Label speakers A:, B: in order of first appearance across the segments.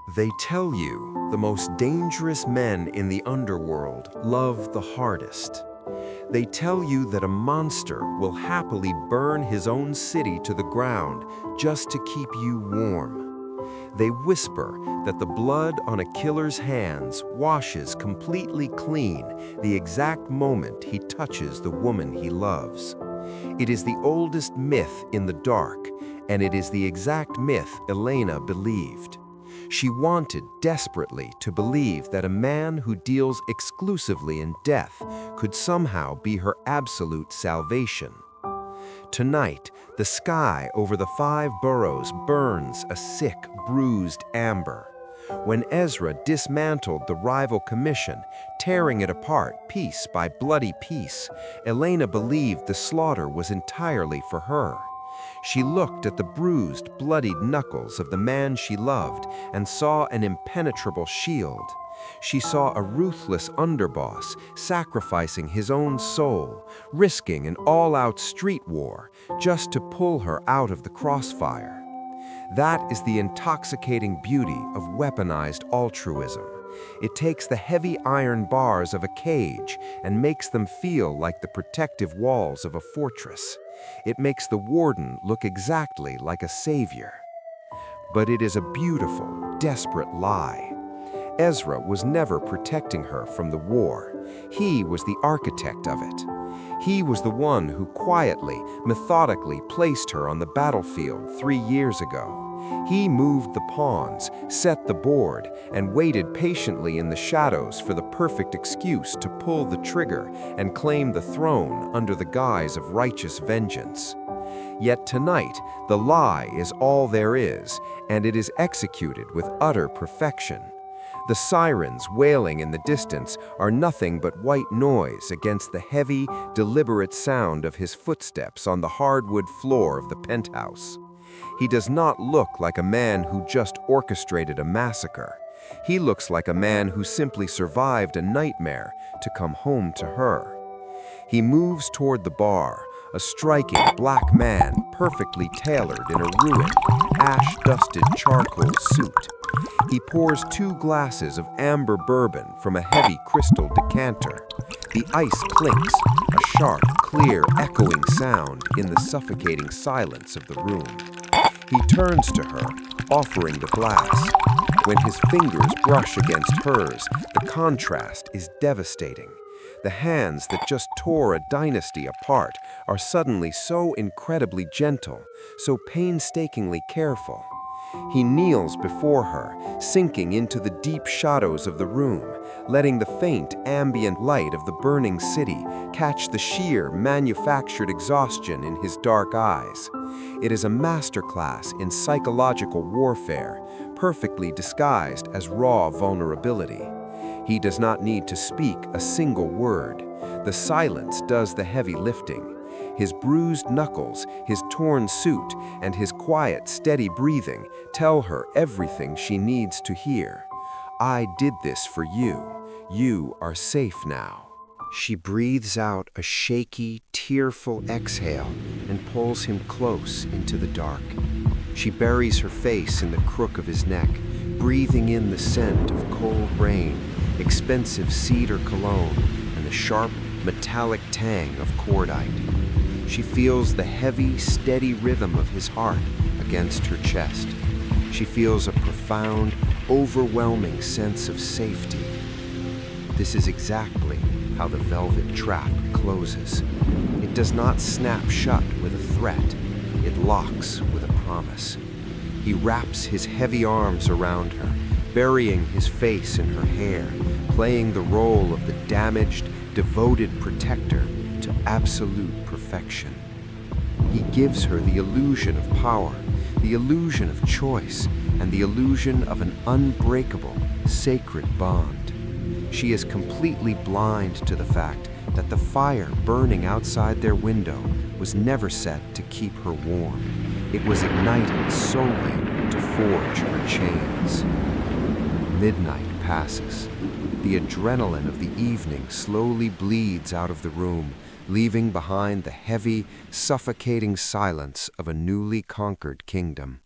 A: They tell you the most dangerous men in the underworld love the hardest. They tell you that a monster will happily burn his own city to the ground just to keep you warm. They whisper that the blood on a killer's hands washes completely clean the exact moment he touches the woman he loves. It is the oldest myth in the dark, and it is the exact myth Elena believed. She wanted desperately to believe that a man who deals exclusively in death could somehow be her absolute salvation. Tonight, the sky over the 5 boroughs burns a sick, bruised amber. When Ezra dismantled the rival commission, tearing it apart piece by bloody piece, Elena believed the slaughter was entirely for her. She looked at the bruised, bloodied knuckles of the man she loved and saw an impenetrable shield. She saw a ruthless underboss sacrificing his own soul, risking an all-out street war just to pull her out of the crossfire. That is the intoxicating beauty of weaponized altruism. It takes the heavy iron bars of a cage and makes them feel like the protective walls of a fortress. It makes the warden look exactly like a savior. But it is a beautiful, desperate lie. Ezra was never protecting her from the war. He was the architect of it. He was the one who quietly, methodically placed her on the battlefield 3 years ago. He moved the pawns, set the board, and waited patiently in the shadows for the perfect excuse to pull the trigger and claim the throne under the guise of righteous vengeance. Yet tonight, the lie is all there is, and it is executed with utter perfection. The sirens wailing in the distance are nothing but white noise against the heavy, deliberate sound of his footsteps on the hardwood floor of the penthouse. He does not look like a man who just orchestrated a massacre. He looks like a man who simply survived a nightmare to come home to her. He moves toward the bar, a striking black man perfectly tailored in a ruined, ash-dusted charcoal suit. He pours 2 glasses of amber bourbon from a heavy crystal decanter. The ice clinks, a sharp, clear, echoing sound in the suffocating silence of the room. He turns to her, offering the glass. When his fingers brush against hers, the contrast is devastating. The hands that just tore a dynasty apart are suddenly so incredibly gentle, so painstakingly careful. He kneels before her, sinking into the deep shadows of the room, letting the faint, ambient light of the burning city catch the sheer, manufactured exhaustion in his dark eyes. It is a masterclass in psychological warfare, perfectly disguised as raw vulnerability. He does not need to speak a single word. The silence does the heavy lifting. His bruised knuckles, his torn suit, and his quiet, steady breathing tell her everything she needs to hear. I did this for you. You are safe now. She breathes out a shaky, tearful exhale and pulls him close into the dark. She buries her face in the crook of his neck, breathing in the scent of cold rain, expensive cedar cologne, and the sharp, metallic tang of cordite. She feels the heavy, steady rhythm of his heart against her chest. She feels a profound, overwhelming sense of safety. This is exactly how the velvet trap closes. It does not snap shut with a threat. It locks with a promise. He wraps his heavy arms around her, burying his face in her hair, playing the role of the damaged, devoted protector to absolute perfection. He gives her the illusion of power, the illusion of choice, and the illusion of an unbreakable, sacred bond. She is completely blind to the fact that the fire burning outside their window was never set to keep her warm. It was ignited solely to forge her chains. Midnight passes. The adrenaline of the evening slowly bleeds out of the room, leaving behind the heavy, suffocating silence of a newly conquered kingdom.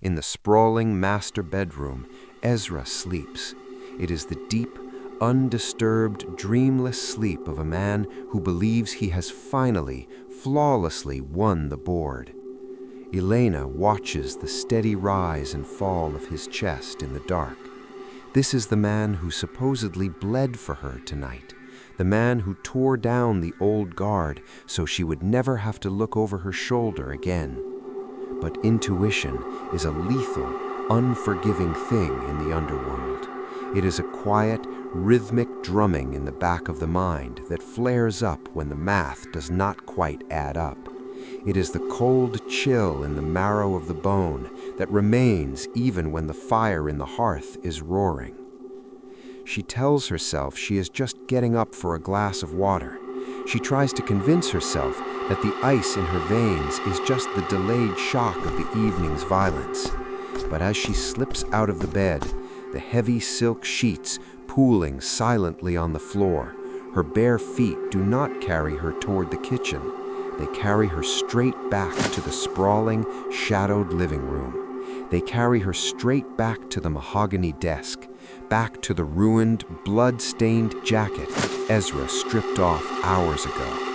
A: In the sprawling master bedroom, Ezra sleeps. It is the deep, undisturbed, dreamless sleep of a man who believes he has finally, flawlessly won the board. Elena watches the steady rise and fall of his chest in the dark. This is the man who supposedly bled for her tonight, the man who tore down the old guard so she would never have to look over her shoulder again. But intuition is a lethal, unforgiving thing in the underworld. It is a quiet, rhythmic drumming in the back of the mind that flares up when the math does not quite add up. It is the cold chill in the marrow of the bone that remains even when the fire in the hearth is roaring. She tells herself she is just getting up for a glass of water. She tries to convince herself that the ice in her veins is just the delayed shock of the evening's violence. But as she slips out of the bed, the heavy silk sheets pooling silently on the floor, her bare feet do not carry her toward the kitchen. They carry her straight back to the sprawling, shadowed living room. They carry her straight back to the mahogany desk, back to the ruined, blood-stained jacket Ezra stripped off hours ago.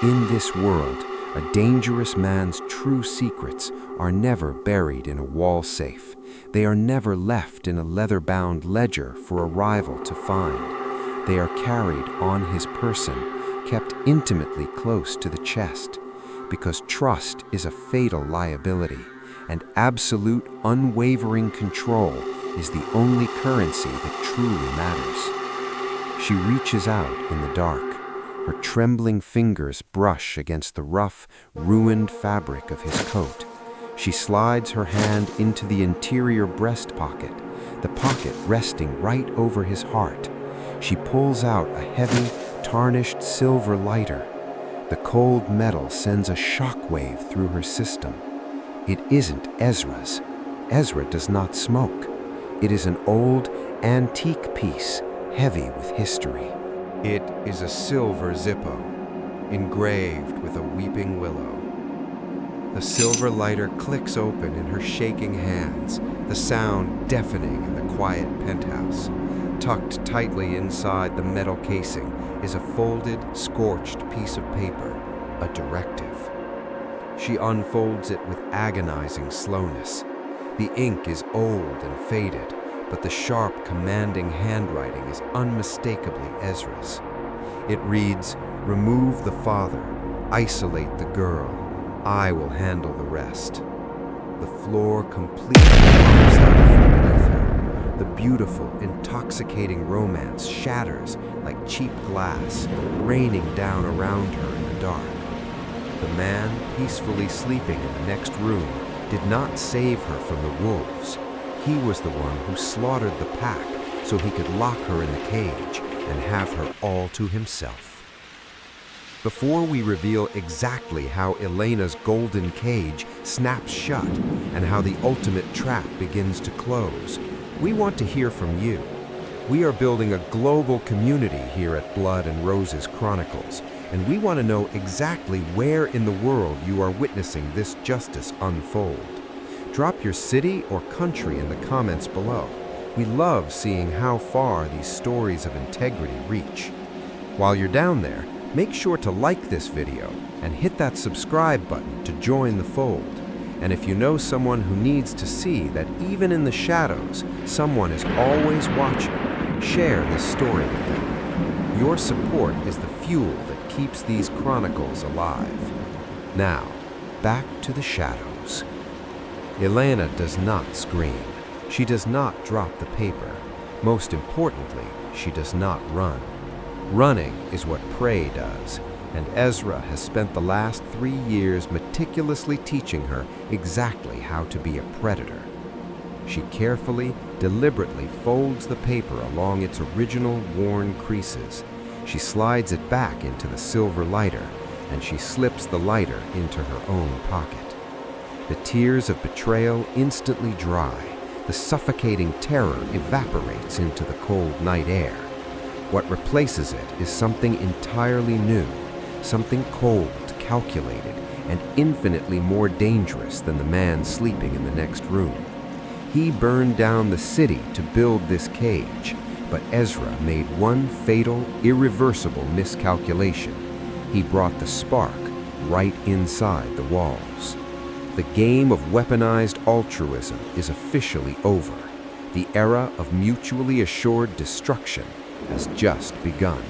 A: In this world, a dangerous man's true secrets are never buried in a wall safe. They are never left in a leather-bound ledger for a rival to find. They are carried on his person, kept intimately close to the chest, because trust is a fatal liability, and absolute, unwavering control is the only currency that truly matters. She reaches out in the dark. Her trembling fingers brush against the rough, ruined fabric of his coat. She slides her hand into the interior breast pocket, the pocket resting right over his heart. She pulls out a heavy, tarnished silver lighter. The cold metal sends a shockwave through her system. It isn't Ezra's. Ezra does not smoke. It is an old, antique piece, heavy with history. It is a silver Zippo, engraved with a weeping willow. The silver lighter clicks open in her shaking hands, the sound deafening in the quiet penthouse. Tucked tightly inside the metal casing is a folded, scorched piece of paper, a directive. She unfolds it with agonizing slowness. The ink is old and faded, but the sharp, commanding handwriting is unmistakably Ezra's. It reads, "Remove the father, isolate the girl. I will handle the rest." The floor completely drops out from beneath her. The beautiful, intoxicating romance shatters like cheap glass, raining down around her in the dark. The man, peacefully sleeping in the next room, did not save her from the wolves. He was the one who slaughtered the pack so he could lock her in the cage and have her all to himself. Before we reveal exactly how Elena's golden cage snaps shut and how the ultimate trap begins to close, we want to hear from you. We are building a global community here at Blood and Roses Chronicles, and we want to know exactly where in the world you are witnessing this justice unfold. Drop your city or country in the comments below. We love seeing how far these stories of integrity reach. While you're down there, make sure to like this video and hit that subscribe button to join the fold. And if you know someone who needs to see that even in the shadows, someone is always watching, share this story with them. Your support is the fuel that keeps these chronicles alive. Now, back to the shadows. Elena does not scream. She does not drop the paper. Most importantly, she does not run. Running is what prey does, and Ezra has spent the last 3 years meticulously teaching her exactly how to be a predator. She carefully, deliberately folds the paper along its original worn creases. She slides it back into the silver lighter, and she slips the lighter into her own pocket. The tears of betrayal instantly dry. The suffocating terror evaporates into the cold night air. What replaces it is something entirely new, something cold, calculated, and infinitely more dangerous than the man sleeping in the next room. He burned down the city to build this cage, but Ezra made one fatal, irreversible miscalculation. He brought the spark right inside the walls. The game of weaponized altruism is officially over. The era of mutually assured destruction has just begun.